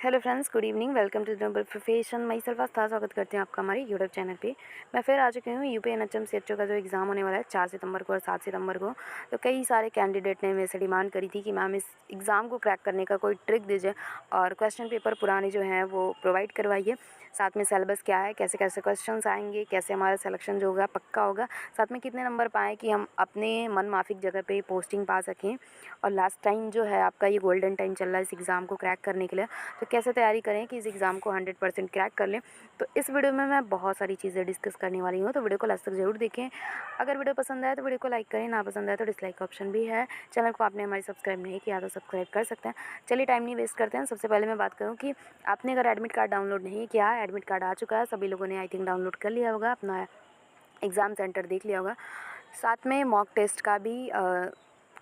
Hello friends, good evening. Welcome to number profession. मैं self Aastha स्वागत करती हूँ आपका हमारे यूट्यूब चैनल पे। मैं फिर आ चुकी हूँ यूपीएनएचएम सीएचओ का जो एग्ज़ाम होने वाला है 4 सितंबर को और 7 सितंबर को। तो कई सारे कैंडिडेट ने मेरे से डिमांड करी थी कि मैम इस एग्ज़ाम को क्रैक करने का कोई ट्रिक दीजिए और क्वेश्चन पेपर पुराने जो हैं वो प्रोवाइड करवाइए। साथ में सिलेबस क्या है, कैसे कैसे क्वेश्चन आएंगे, कैसे हमारा सिलेक्शन जो होगा पक्का होगा, साथ में कितने नंबर पाएँ कि हम अपने मन माफिक जगह पर पोस्टिंग पा सकें। और लास्ट टाइम जो है आपका ये गोल्डन टाइम चल रहा है इस एग्ज़ाम को क्रैक करने के लिए, तो कैसे तैयारी करें कि इस एग्ज़ाम को 100% क्रैक कर लें। तो इस वीडियो में मैं बहुत सारी चीज़ें डिस्कस करने वाली हूँ, तो वीडियो को लास्ट तक ज़रूर देखें। अगर वीडियो पसंद आए तो वीडियो को लाइक करें, ना पसंद आए तो डिसलाइक का ऑप्शन भी है। चैनल को आपने हमारी सब्सक्राइब नहीं किया तो सब्सक्राइब कर सकते हैं। चलिए टाइम नहीं वेस्ट करते हैं। सबसे पहले मैं बात करूँ कि आपने अगर एडमिट कार्ड डाउनलोड नहीं किया है, एडमिट कार्ड आ चुका है, सभी लोगों ने आई थिंक डाउनलोड कर लिया होगा, अपना एग्ज़ाम सेंटर देख लिया होगा। साथ में मॉक टेस्ट का भी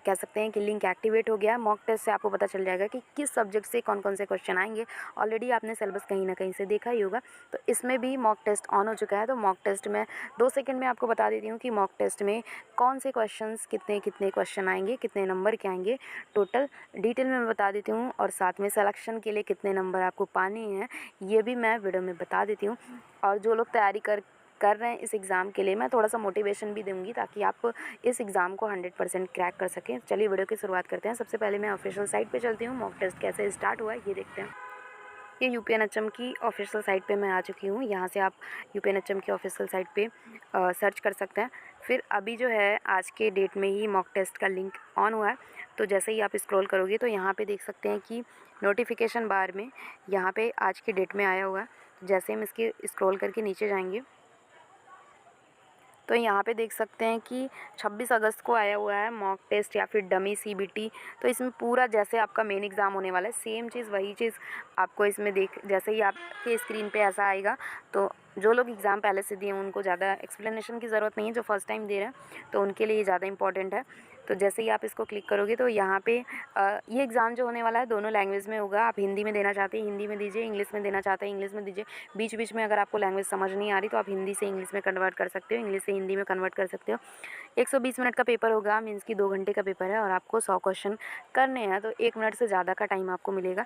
कह सकते हैं कि लिंक एक्टिवेट हो गया। मॉक टेस्ट से आपको पता चल जाएगा कि किस सब्जेक्ट से कौन कौन से क्वेश्चन आएंगे। ऑलरेडी आपने सिलेबस कहीं ना कहीं से देखा ही होगा, तो इसमें भी मॉक टेस्ट ऑन हो चुका है। तो मॉक टेस्ट में 2 सेकंड में आपको बता देती हूँ कि मॉक टेस्ट में कौन से क्वेश्चंस कितने कितने क्वेश्चन आएंगे, कितने नंबर के आएंगे, टोटल डिटेल में मैं बता देती हूँ। और साथ में सिलेक्शन के लिए कितने नंबर आपको पाने हैं ये भी मैं वीडियो में बता देती हूँ। और जो लोग तैयारी कर रहे हैं इस एग्ज़ाम के लिए, मैं थोड़ा सा मोटिवेशन भी दूंगी ताकि आप इस एग्ज़ाम को 100% क्रैक कर सकें। चलिए वीडियो की शुरुआत करते हैं। सबसे पहले मैं ऑफिशियल साइट पे चलती हूँ। मॉक टेस्ट कैसे स्टार्ट हुआ है ये देखते हैं। ये यूपीएनएचएम की ऑफिशियल साइट पे मैं आ चुकी हूँ। यहाँ से आप यूपीएनएचएम की ऑफिशियल साइट पे सर्च कर सकते हैं। फिर अभी जो है आज के डेट में ही मॉक टेस्ट का लिंक ऑन हुआ है। तो जैसे ही आप स्क्रॉल करोगे तो यहाँ पे देख सकते हैं कि नोटिफिकेशन बार में यहाँ पे आज की डेट में आया हुआ है। जैसे हम इसके स्क्रॉल करके नीचे जाएंगे तो यहाँ पे देख सकते हैं कि 26 अगस्त को आया हुआ है मॉक टेस्ट या फिर डमी सीबीटी। तो इसमें पूरा जैसे आपका मेन एग्ज़ाम होने वाला है सेम चीज़ वही चीज़ आपको इसमें जैसे ही आपके स्क्रीन पे ऐसा आएगा। तो जो लोग एग्ज़ाम पहले से दिए हैं उनको ज़्यादा एक्सप्लेनेशन की ज़रूरत नहीं है, जो फर्स्ट टाइम दे रहे हैं तो उनके लिए ये ज़्यादा इंपॉर्टेंट है। तो जैसे ही आप इसको क्लिक करोगे तो यहाँ पे ये एग्ज़ाम जो होने वाला है दोनों लैंग्वेज में होगा। आप हिंदी में देना चाहते हैं हिंदी में दीजिए, इंग्लिश में देना चाहते हैं इंग्लिश में दीजिए। बीच बीच में अगर आपको लैंग्वेज समझ नहीं आ रही तो आप हिंदी से इंग्लिश में कन्वर्ट कर सकते हो, इंग्लिश से हिंदी में कन्वर्ट कर सकते हो। 120 मिनट का पेपर होगा, मीन्स कि 2 घंटे का पेपर है और आपको 100 क्वेश्चन करने हैं। तो 1 मिनट से ज़्यादा का टाइम आपको मिलेगा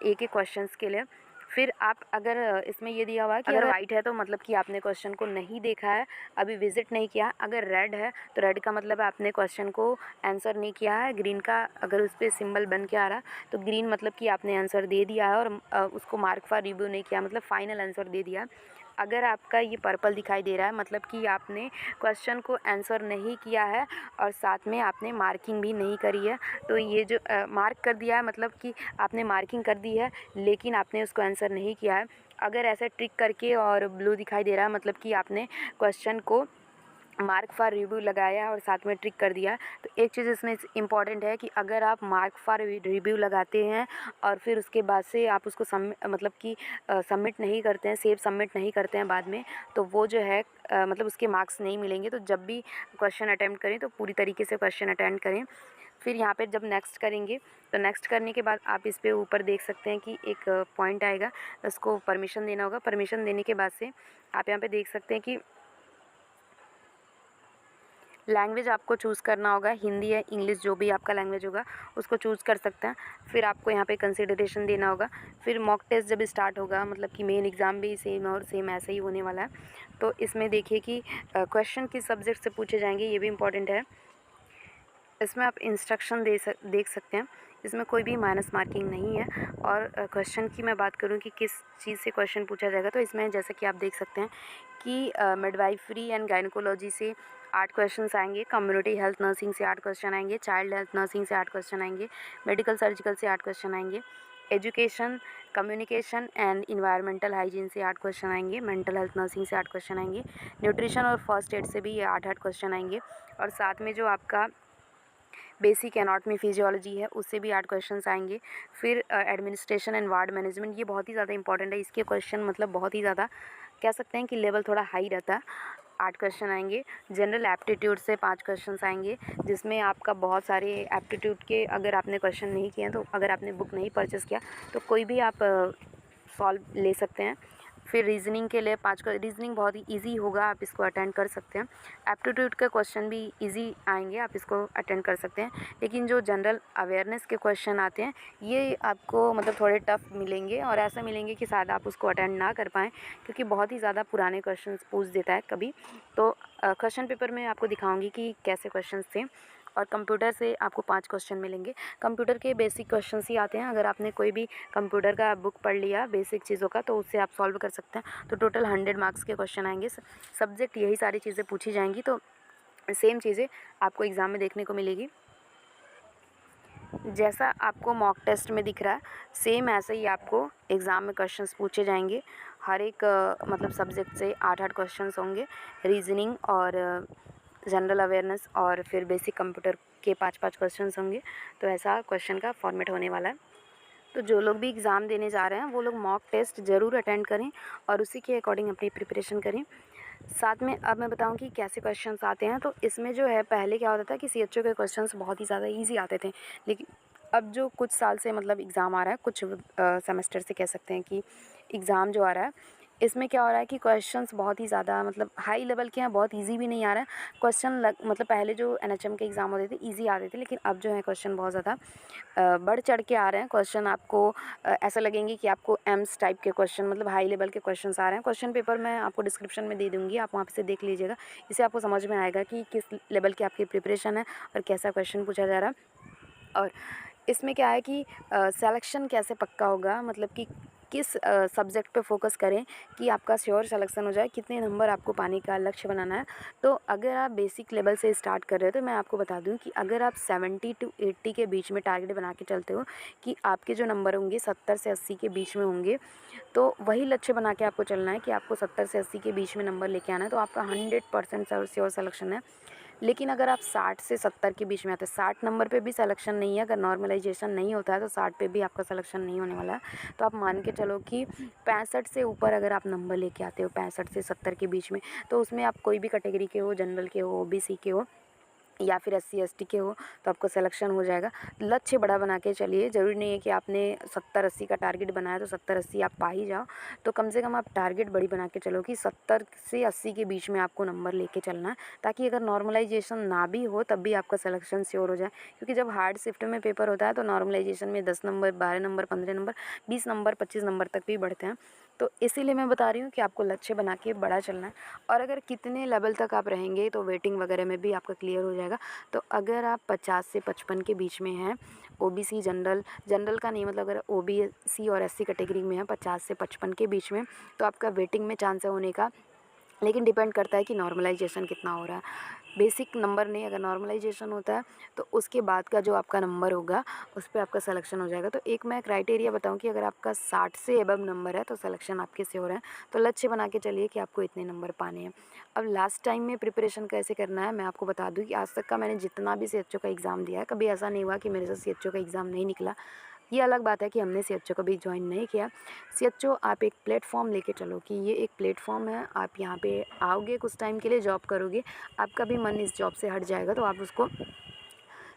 एक एक क्वेश्चन के लिए। फिर आप अगर इसमें ये दिया हुआ है कि अगर वाइट है तो मतलब कि आपने क्वेश्चन को नहीं देखा है, अभी विजिट नहीं किया। अगर रेड है तो रेड का मतलब आपने क्वेश्चन को आंसर नहीं किया है। ग्रीन का अगर उस पर सिंबल बन के आ रहा है तो ग्रीन मतलब कि आपने आंसर दे दिया है और उसको मार्क फॉर रिव्यू नहीं किया, मतलब फाइनल आंसर दे दिया। अगर आपका ये पर्पल दिखाई दे रहा है मतलब कि आपने क्वेश्चन को आंसर नहीं किया है और साथ में आपने मार्किंग भी नहीं करी है। तो ये जो मार्क कर दिया है मतलब कि आपने मार्किंग कर दी है लेकिन आपने उसको आंसर नहीं किया है। अगर ऐसे ट्रिक करके और ब्लू दिखाई दे रहा है मतलब कि आपने क्वेश्चन को मार्क फॉर रिव्यू लगाया है और साथ में ट्रिक कर दिया। तो एक चीज़ इसमें इम्पॉर्टेंट है कि अगर आप मार्क फॉर रिव्यू लगाते हैं और फिर उसके बाद से आप उसको मतलब कि सबमिट नहीं करते हैं, सेव सबमिट नहीं करते हैं बाद में, तो वो जो है मतलब उसके मार्क्स नहीं मिलेंगे। तो जब भी क्वेश्चन अटैम्प्ट करें तो पूरी तरीके से क्वेश्चन अटैम्प्ट करें। फिर यहाँ पे जब नेक्स्ट करेंगे तो नेक्स्ट करने के बाद आप इस पे ऊपर देख सकते हैं कि एक पॉइंट आएगा, उसको परमिशन देना होगा। परमिशन देने के बाद से आप यहाँ पे देख सकते हैं कि लैंग्वेज आपको चूज़ करना होगा, हिंदी या इंग्लिश जो भी आपका लैंग्वेज होगा उसको चूज़ कर सकते हैं। फिर आपको यहाँ पे कंसिडरेशन देना होगा। फिर मॉक टेस्ट जब स्टार्ट होगा मतलब कि मेन एग्ज़ाम भी सेम और सेम ऐसे ही होने वाला है। तो इसमें देखिए कि क्वेश्चन किस सब्जेक्ट से पूछे जाएंगे ये भी इम्पॉर्टेंट है। इसमें आप इंस्ट्रक्शन देख सकते हैं, इसमें कोई भी माइनस मार्किंग नहीं है। और क्वेश्चन की मैं बात करूं कि किस चीज़ से क्वेश्चन पूछा जाएगा तो इसमें जैसे कि आप देख सकते हैं कि मिडवाइफरी एंड गायनकोलॉजी से 8 क्वेश्चन आएंगे, कम्युनिटी हेल्थ नर्सिंग से 8 क्वेश्चन आएंगे, चाइल्ड हेल्थ नर्सिंग से 8 क्वेश्चन आएंगे, मेडिकल सर्जिकल से 8 क्वेश्चन आएंगे, education communication and environmental hygiene से 8 क्वेश्चन आएंगे, मेंटल हेल्थ नर्सिंग से 8 क्वेश्चन आएंगे, न्यूट्रिशन और फर्स्ट एड से भी ये 8-8 क्वेश्चन आएंगे। और साथ में जो आपका बेसिक एनाटॉमी फिजियोलॉजी है उससे भी 8 क्वेश्चंस आएंगे। फिर एडमिनिस्ट्रेशन एंड वार्ड मैनेजमेंट, ये बहुत ही ज़्यादा इंपॉर्टेंट है। इसके क्वेश्चन मतलब बहुत ही ज़्यादा कह सकते हैं कि लेवल थोड़ा हाई रहता है। 8 क्वेश्चन आएंगे। जनरल एप्टीट्यूड से 5 क्वेश्चंस आएंगे जिसमें आपका बहुत सारे एप्टीट्यूड के अगर आपने क्वेश्चन नहीं किए हैं तो अगर आपने बुक नहीं परचेस किया तो कोई भी आप सॉल्व ले सकते हैं। फिर रीजनिंग के लिए 5 का रीजनिंग बहुत ही ईजी होगा, आप इसको अटेंड कर सकते हैं। एप्टीट्यूड के क्वेश्चन भी ईजी आएंगे, आप इसको अटेंड कर सकते हैं। लेकिन जो जनरल अवेयरनेस के क्वेश्चन आते हैं ये आपको मतलब थोड़े टफ मिलेंगे, और ऐसा मिलेंगे कि शायद आप उसको अटेंड ना कर पाएँ, क्योंकि बहुत ही ज़्यादा पुराने क्वेश्चन पूछ देता है कभी। तो क्वेश्चन पेपर में आपको दिखाऊँगी कि कैसे क्वेश्चन थे। और कंप्यूटर से आपको 5 क्वेश्चन मिलेंगे। कंप्यूटर के बेसिक क्वेश्चंस ही आते हैं। अगर आपने कोई भी कंप्यूटर का बुक पढ़ लिया बेसिक चीज़ों का, तो उससे आप सॉल्व कर सकते हैं। तो टोटल 100 मार्क्स के क्वेश्चन आएंगे। सब्जेक्ट यही सारी चीज़ें पूछी जाएंगी, तो सेम चीज़ें आपको एग्ज़ाम में देखने को मिलेगी। जैसा आपको मॉक टेस्ट में दिख रहा है सेम ऐसे ही आपको एग्ज़ाम में क्वेश्चंस पूछे जाएंगे। हर एक मतलब सब्जेक्ट से 8-8 क्वेश्चंस होंगे। रीजनिंग और जनरल अवेयरनेस और फिर बेसिक कंप्यूटर के 5-5 क्वेश्चंस होंगे। तो ऐसा क्वेश्चन का फॉर्मेट होने वाला है। तो जो लोग भी एग्ज़ाम देने जा रहे हैं वो लोग मॉक टेस्ट ज़रूर अटेंड करें और उसी के अकॉर्डिंग अपनी प्रिपरेशन करें। साथ में अब मैं बताऊं कि कैसे क्वेश्चंस आते हैं। तो इसमें जो है पहले क्या होता था कि सीएचओ के क्वेश्चंस बहुत ही ज़्यादा इजी आते थे, लेकिन अब जो कुछ साल से मतलब एग्ज़ाम आ रहा है, कुछ सेमेस्टर से कह सकते हैं कि एग्ज़ाम जो आ रहा है इसमें क्या हो रहा है कि क्वेश्चंस बहुत ही ज़्यादा मतलब हाई लेवल के हैं, बहुत इजी भी नहीं आ रहा है क्वेश्चन। मतलब पहले जो एनएचएम के एग्ज़ाम होते थे इजी आते थे, लेकिन अब जो है क्वेश्चन बहुत ज़्यादा बढ़ चढ़ के आ रहे हैं। क्वेश्चन आपको ऐसा लगेंगे कि आपको एम्स टाइप के क्वेश्चन मतलब हाई लेवल के क्वेश्चंस आ रहे हैं। क्वेश्चन पेपर मैं आपको डिस्क्रिप्शन में दे दूँगी, आप वहाँ से देख लीजिएगा। इससे आपको समझ में आएगा कि किस लेवल की आपकी प्रिपरेशन है और कैसा क्वेश्चन पूछा जा रहा है। और इसमें क्या है कि सिलेक्शन कैसे पक्का होगा, मतलब कि किस सब्जेक्ट पे फोकस करें कि आपका श्योर सिलेक्शन हो जाए, कितने नंबर आपको पाने का लक्ष्य बनाना है। तो अगर आप बेसिक लेवल से स्टार्ट कर रहे हो तो मैं आपको बता दूं कि अगर आप 70 to 80 के बीच में टारगेट बना के चलते हो कि आपके जो नंबर होंगे 70 से 80 के बीच में होंगे, तो वही लक्ष्य बना के आपको चलना है कि आपको 70 से 80 के बीच में नंबर लेके आना है, तो आपका 100% श्योर सिलेक्शन है। लेकिन अगर आप 60 से 70 के बीच में आते हैं, 60 नंबर पे भी सिलेक्शन नहीं है, अगर नॉर्मलाइजेशन नहीं होता है तो 60 पे भी आपका सिलेक्शन नहीं होने वाला है। तो आप मान के चलो कि 65 से ऊपर अगर आप नंबर लेके आते हो 65 से 70 के बीच में, तो उसमें आप कोई भी कैटेगरी के हो, जनरल के हो, ओबीसी के हो या फिर एससी एसटी के हो, तो आपका सिलेक्शन हो जाएगा। लक्ष्य बड़ा बना के चलिए, ज़रूरी नहीं है कि आपने 70-80 का टारगेट बनाया तो 70-80 आप पा ही जाओ। तो कम से कम आप टारगेट बड़ी बना के चलो कि 70 से 80 के बीच में आपको नंबर लेके चलना है, ताकि अगर नॉर्मलाइजेशन ना भी हो तब भी आपका सिलेक्शन श्योर हो जाए। क्योंकि जब हार्ड शिफ्ट में पेपर होता है तो नॉर्मलाइजेशन में 10 number, 12 number, 15 number, 20 number, 25 number तक भी बढ़ते हैं। तो इसीलिए मैं बता रही हूँ कि आपको लक्ष्य बना के बड़ा चलना है। और अगर कितने लेवल तक आप रहेंगे तो वेटिंग वगैरह में भी आपका क्लियर हो जाएगा। तो अगर आप 50 से 55 के बीच में हैं, ओबीसी जनरल का नहीं, मतलब अगर ओबीसी और एससी कैटेगरी में है 50 से 55 के बीच में, तो आपका वेटिंग में चांस है होने का। लेकिन डिपेंड करता है कि नॉर्मलाइजेशन कितना हो रहा है। बेसिक नंबर नहीं, अगर नॉर्मलाइजेशन होता है तो उसके बाद का जो आपका नंबर होगा उस पर आपका सिलेक्शन हो जाएगा। तो एक मैं क्राइटेरिया बताऊं कि अगर आपका 60 से एबव नंबर है तो सिलेक्शन आपके से हो रहा है। तो लक्ष्य बना के चलिए कि आपको इतने नंबर पाने हैं। अब लास्ट टाइम में प्रिपरेशन कैसे करना है मैं आपको बता दूँ कि आज तक का मैंने जितना भी सीएचओ का एग्ज़ाम दिया है, कभी ऐसा नहीं हुआ कि मेरे से सीएचओ का एग्ज़ाम नहीं निकला। ये अलग बात है कि हमने सीएचओ को भी ज्वाइन नहीं किया। सीएचओ आप एक प्लेटफॉर्म लेके चलो कि ये एक प्लेटफॉर्म है, आप यहाँ पे आओगे, कुछ टाइम के लिए जॉब करोगे, आपका भी मन इस जॉब से हट जाएगा तो आप उसको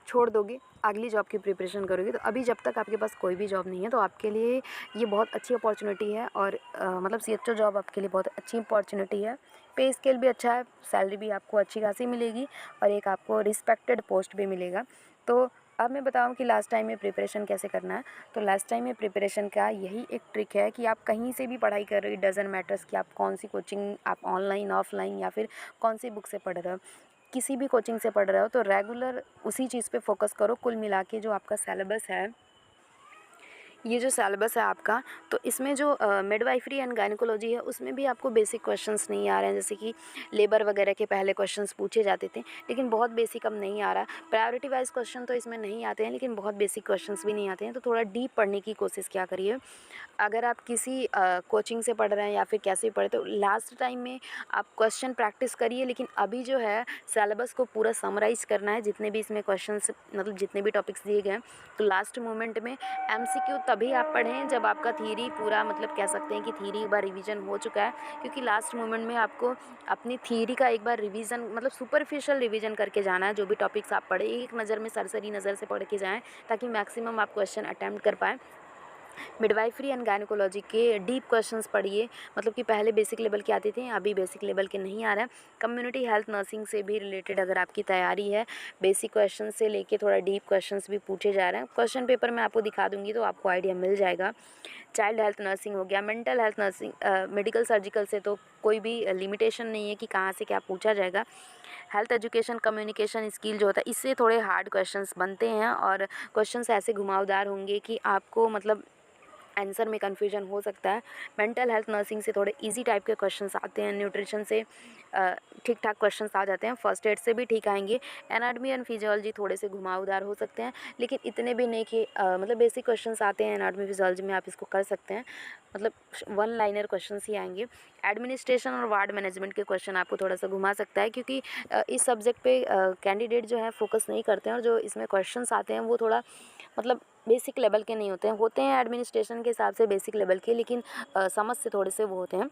छोड़ दोगे, अगली जॉब की प्रिपरेशन करोगे। तो अभी जब तक आपके पास कोई भी जॉब नहीं है तो आपके लिए ये बहुत अच्छी अपॉर्चुनिटी है। और मतलब सीएचओ जॉब आपके लिए बहुत अच्छी अपॉर्चुनिटी है। पे स्केल भी अच्छा है, सैलरी भी आपको अच्छी खासी मिलेगी और एक आपको रिस्पेक्टेड पोस्ट भी मिलेगा। तो अब मैं बताऊं कि लास्ट टाइम में प्रिपरेशन कैसे करना है। तो लास्ट टाइम में प्रिपरेशन का यही एक ट्रिक है कि आप कहीं से भी पढ़ाई कर रहे हो, डजंट मैटर्स कि आप कौन सी कोचिंग, आप ऑनलाइन ऑफलाइन या फिर कौन सी बुक से पढ़ रहे हो, किसी भी कोचिंग से पढ़ रहे हो तो रेगुलर उसी चीज़ पे फोकस करो। कुल मिला के जो आपका सिलेबस है, ये जो सिलेबस है आपका, तो इसमें जो मिडवाइफरी एंड गायनेकोलॉजी है उसमें भी आपको बेसिक क्वेश्चंस नहीं आ रहे हैं। जैसे कि लेबर वगैरह के पहले क्वेश्चंस पूछे जाते थे, लेकिन बहुत बेसिक अब नहीं आ रहा। प्रायोरिटी वाइज क्वेश्चन तो इसमें नहीं आते हैं, लेकिन बहुत बेसिक क्वेश्चंस भी नहीं आते हैं। तो थोड़ा डीप पढ़ने की कोशिश क्या करिए। अगर आप किसी कोचिंग से पढ़ रहे हैं या फिर कैसे भी पढ़े, तो लास्ट टाइम में आप क्वेश्चन प्रैक्टिस करिए। लेकिन अभी जो है सिलेबस को पूरा समराइज़ करना है, जितने भी इसमें क्वेश्चंस मतलब जितने भी टॉपिक्स दिए गए हैं। तो लास्ट मोमेंट में एमसीक्यू तभी आप पढ़ें जब आपका थ्योरी पूरा, मतलब कह सकते हैं कि थ्योरी एक बार रिवीजन हो चुका है। क्योंकि लास्ट मोमेंट में आपको अपनी थ्योरी का एक बार रिवीजन, मतलब सुपरफिशियल रिवीजन करके जाना है। जो भी टॉपिक्स आप पढ़े एक नज़र में, सरसरी नज़र से पढ़ के जाएँ, ताकि मैक्सिमम आप क्वेश्चन अटैम्प्ट कर पाएँ। मिडवाइफरी एंड गायनेकोलॉजी के डीप क्वेश्चंस पढ़िए, मतलब कि पहले बेसिक लेवल के आते थे, अभी बेसिक लेवल के नहीं आ रहे हैं। कम्युनिटी हेल्थ नर्सिंग से भी रिलेटेड अगर आपकी तैयारी है, बेसिक क्वेश्चन से लेके थोड़ा डीप क्वेश्चंस भी पूछे जा रहे हैं। क्वेश्चन पेपर मैं आपको दिखा दूंगी तो आपको आइडिया मिल जाएगा। चाइल्ड हेल्थ नर्सिंग हो गया, mental health nursing, medical surgical से तो कोई भी लिमिटेशन नहीं है कि कहाँ से क्या पूछा जाएगा। हेल्थ एजुकेशन कम्युनिकेशन स्किल जो होता है, इससे थोड़े हार्ड क्वेश्चंस बनते हैं और क्वेश्चंस ऐसे घुमावदार होंगे कि आपको मतलब आंसर में कन्फ्यूजन हो सकता है। मेंटल हेल्थ नर्सिंग से थोड़े इजी टाइप के क्वेश्चंस आते हैं। न्यूट्रिशन से ठीक ठाक क्वेश्चंस आ जाते हैं। फर्स्ट एड से भी ठीक आएंगे। एनाटॉमी एंड फिजियोलॉजी थोड़े से घुमावदार हो सकते हैं, लेकिन इतने भी नहीं कि मतलब बेसिक क्वेश्चंस आते हैं एनाटॉमी फिजियोलॉजी में, आप इसको कर सकते हैं। मतलब वन लाइनर क्वेश्चंस ही आएंगे। एडमिनिस्ट्रेशन और वार्ड मैनेजमेंट के क्वेश्चन आपको थोड़ा सा घुमा सकता है, क्योंकि इस सब्जेक्ट पे कैंडिडेट जो है फोकस नहीं करते हैं, और जो इसमें क्वेश्चंस आते हैं वो थोड़ा मतलब बेसिक लेवल के नहीं होते हैं एडमिनिस्ट्रेशन के हिसाब से बेसिक लेवल के, लेकिन समझ से थोड़े से वो होते हैं,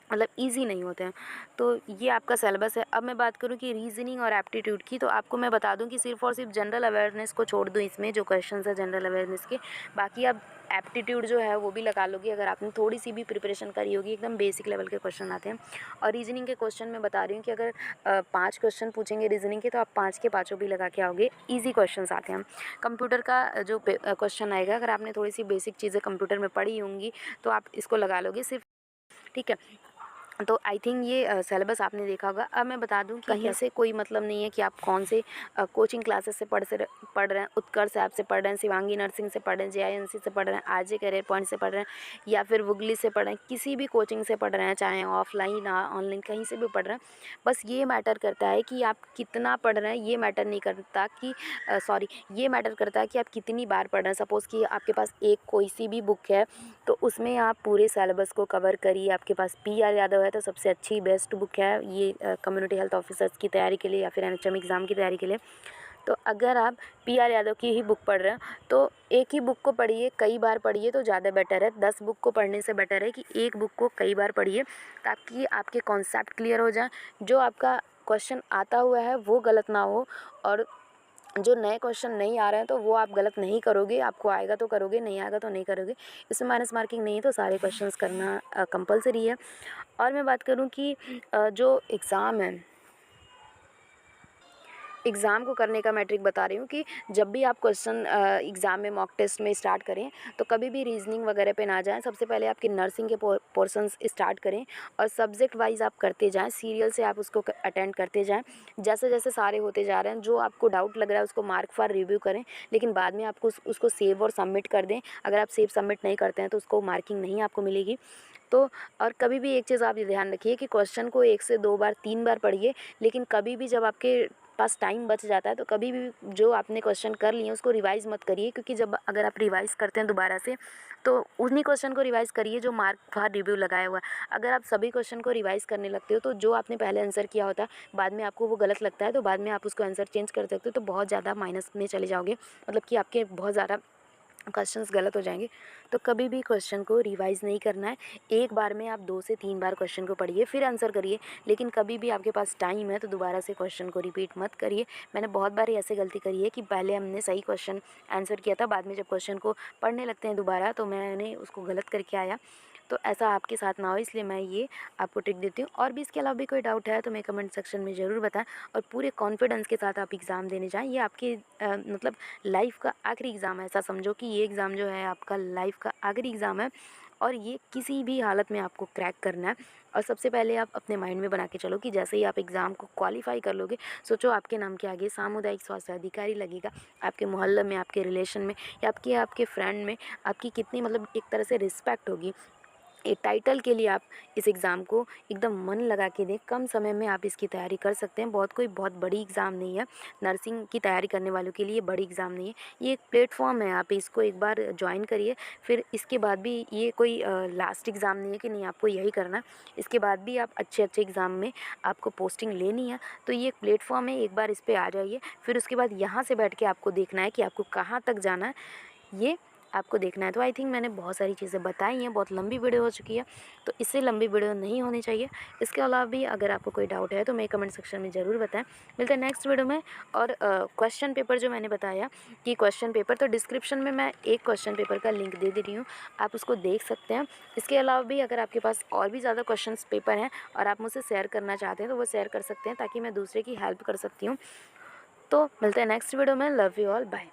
मतलब इजी नहीं होते हैं। तो ये आपका सिलेबस है। अब मैं बात करूँ कि रीजनिंग और एप्टीट्यूड की, तो आपको मैं बता दूं कि सिर्फ और सिर्फ जनरल अवेयरनेस को छोड़ दूं इसमें, जो क्वेश्चंस है जनरल अवेयरनेस के, बाकी आप एप्टीट्यूड जो है वो भी लगा लोगे अगर आपने थोड़ी सी भी प्रिपरेशन करी होगी। एकदम बेसिक लेवल के क्वेश्चन आते हैं। और रीजनिंग के क्वेश्चन मैं बता रही हूँ कि अगर 5 क्वेश्चन पूछेंगे रीजनिंग के, तो आप 5 के पाँचों भी लगा के आओगे। ईजी क्वेश्चन आते हैं। कंप्यूटर का जो क्वेश्चन आएगा, अगर आपने थोड़ी सी बेसिक चीज़ें कंप्यूटर में पढ़ी होंगी तो आप इसको लगा लोगे सिर्फ, ठीक है। तो आई थिंक ये सिलेबस आपने देखा होगा। अब मैं बता दूं कि कहीं से कोई मतलब नहीं है कि आप कौन से कोचिंग क्लासेस से पढ़ रहे हैं। उत्कर्ष ऐप से पढ़ रहे हैं, शिवांगी नर्सिंग से पढ़ रहे हैं, JINC से पढ़ रहे हैं, आरजे करियर पॉइंट से पढ़ रहे हैं, या फिर वुगली से पढ़ रहे हैं, किसी भी कोचिंग से पढ़ रहे हैं, चाहे ऑफलाइन ऑनलाइन कहीं से भी पढ़ रहे हैं। बस ये मैटर करता है कि आप कितना पढ़ रहे हैं। ये मैटर नहीं करता कि ये मैटर करता है कि आप कितनी बार पढ़ रहे हैं। सपोज़ कि आपके पास एक कोई सी भी बुक है, तो उसमें आप पूरे सिलेबस को कवर करिए। आपके पास PR यादव है तो सबसे अच्छी बेस्ट बुक है ये कम्युनिटी हेल्थ ऑफिसर्स की तैयारी के लिए या फिर NHM एग्ज़ाम की तैयारी के लिए। तो अगर आप PR यादव की ही बुक पढ़ रहे हैं तो एक ही बुक को पढ़िए, कई बार पढ़िए तो ज़्यादा बेटर है। 10 बुक को पढ़ने से बेटर है कि एक बुक को कई बार पढ़िए, ताकि आपके कॉन्सेप्ट क्लियर हो जाए। जो आपका क्वेश्चन आता हुआ है वो गलत ना हो, और जो नए क्वेश्चन नहीं आ रहे हैं तो वो आप गलत नहीं करोगे। आपको आएगा तो करोगे, नहीं आएगा तो नहीं करोगे। इसमें माइनस मार्किंग नहीं है, तो सारे क्वेश्चंस करना कंपलसरी है। और मैं बात करूं कि जो एग्ज़ाम है, एग्ज़ाम को करने का मैं ट्रिक बता रही हूँ कि जब भी आप क्वेश्चन एग्ज़ाम में मॉक टेस्ट में स्टार्ट करें, तो कभी भी रीजनिंग वगैरह पे ना जाएं। सबसे पहले आपके नर्सिंग के पोर्शंस स्टार्ट करें और सब्जेक्ट वाइज आप करते जाएं। सीरियल से आप उसको अटेंड करते जाएं। जैसे जैसे सारे होते जा रहे हैं, जो आपको डाउट लग रहा है उसको मार्क फॉर रिव्यू करें, लेकिन बाद में आपको उसको सेव और सबमिट कर दें। अगर आप सेव सबमिट नहीं करते हैं तो उसको मार्किंग नहीं आपको मिलेगी। तो और कभी भी एक चीज़ आप ये ध्यान रखिए कि क्वेश्चन को 1 से 2 बार 3 बार पढ़िए, लेकिन कभी भी जब आपके पास टाइम बच जाता है तो कभी भी जो आपने क्वेश्चन कर लिए उसको रिवाइज़ मत करिए, क्योंकि जब अगर आप रिवाइज़ करते हैं दोबारा से, तो उन्हीं क्वेश्चन को रिवाइज़ करिए जो मार्क फॉर रिव्यू लगाया हुआ है। अगर आप सभी क्वेश्चन को रिवाइज़ करने लगते हो तो जो आपने पहले आंसर किया होता है, बाद में आपको वो गलत लगता है, तो बाद में आप उसको आंसर चेंज कर सकते हो, तो बहुत ज़्यादा माइनस में चले जाओगे, मतलब कि आपके बहुत ज़्यादा क्वेश्चंस गलत हो जाएंगे। तो कभी भी क्वेश्चन को रिवाइज़ नहीं करना है। एक बार में आप 2 से 3 बार क्वेश्चन को पढ़िए, फिर आंसर करिए। लेकिन कभी भी आपके पास टाइम है तो दोबारा से क्वेश्चन को रिपीट मत करिए। मैंने बहुत बार ऐसे गलती करी है कि पहले हमने सही क्वेश्चन आंसर किया था, बाद में जब क्वेश्चन को पढ़ने लगते हैं दोबारा तो मैंने उसको गलत करके आया। तो ऐसा आपके साथ ना हो, इसलिए मैं ये आपको ट्रिक देती हूँ। और भी इसके अलावा भी कोई डाउट है तो मैं कमेंट सेक्शन में ज़रूर बताएं, और पूरे कॉन्फिडेंस के साथ आप एग्ज़ाम देने जाएं। ये आपके मतलब लाइफ का आखिरी एग्ज़ाम है। ऐसा समझो कि ये एग्ज़ाम जो है आपका लाइफ का आखिरी एग्ज़ाम है, और ये किसी भी हालत में आपको क्रैक करना है। और सबसे पहले आप अपने माइंड में बना के चलो कि जैसे ही आप एग्ज़ाम को क्वालिफाई कर लोगे, सोचो आपके नाम के आगे सामुदायिक स्वास्थ्य अधिकारी लगेगा। आपके मोहल्ले में, आपके रिलेशन में, या आपके फ्रेंड में आपकी कितनी मतलब एक तरह से रिस्पेक्ट होगी। एक टाइटल के लिए आप इस एग्ज़ाम को एकदम मन लगा के दें। कम समय में आप इसकी तैयारी कर सकते हैं। बहुत बड़ी एग्ज़ाम नहीं है। नर्सिंग की तैयारी करने वालों के लिए बड़ी एग्ज़ाम नहीं है। ये एक प्लेटफॉर्म है, आप इसको एक बार ज्वाइन करिए। फिर इसके बाद भी ये कोई लास्ट एग्ज़ाम नहीं है कि नहीं आपको यही करना है। इसके बाद भी आप अच्छे एग्ज़ाम में आपको पोस्टिंग लेनी है। तो ये एक प्लेटफॉर्म है, एक बार इस पर आ जाइए। फिर उसके बाद यहाँ से बैठ के आपको देखना है कि आपको कहाँ तक जाना है। ये आपको देखना है। तो आई थिंक मैंने बहुत सारी चीज़ें बताई हैं, बहुत लंबी वीडियो हो चुकी है, तो इससे लंबी वीडियो नहीं होनी चाहिए। इसके अलावा भी अगर आपको कोई डाउट है तो मेरे कमेंट सेक्शन में ज़रूर बताएं। मिलते हैं नेक्स्ट वीडियो में। और क्वेश्चन पेपर जो मैंने बताया कि क्वेश्चन पेपर, तो डिस्क्रिप्शन में मैं एक क्वेश्चन पेपर का लिंक दे रही हूँ, आप उसको देख सकते हैं। इसके अलावा भी अगर आपके पास और भी ज़्यादा क्वेश्चन पेपर हैं और आप मुझसे शेयर करना चाहते हैं तो वो शेयर कर सकते हैं, ताकि मैं दूसरे की हेल्प कर सकती हूँ। तो मिलते हैं नेक्स्ट वीडियो में। Love you all, bye.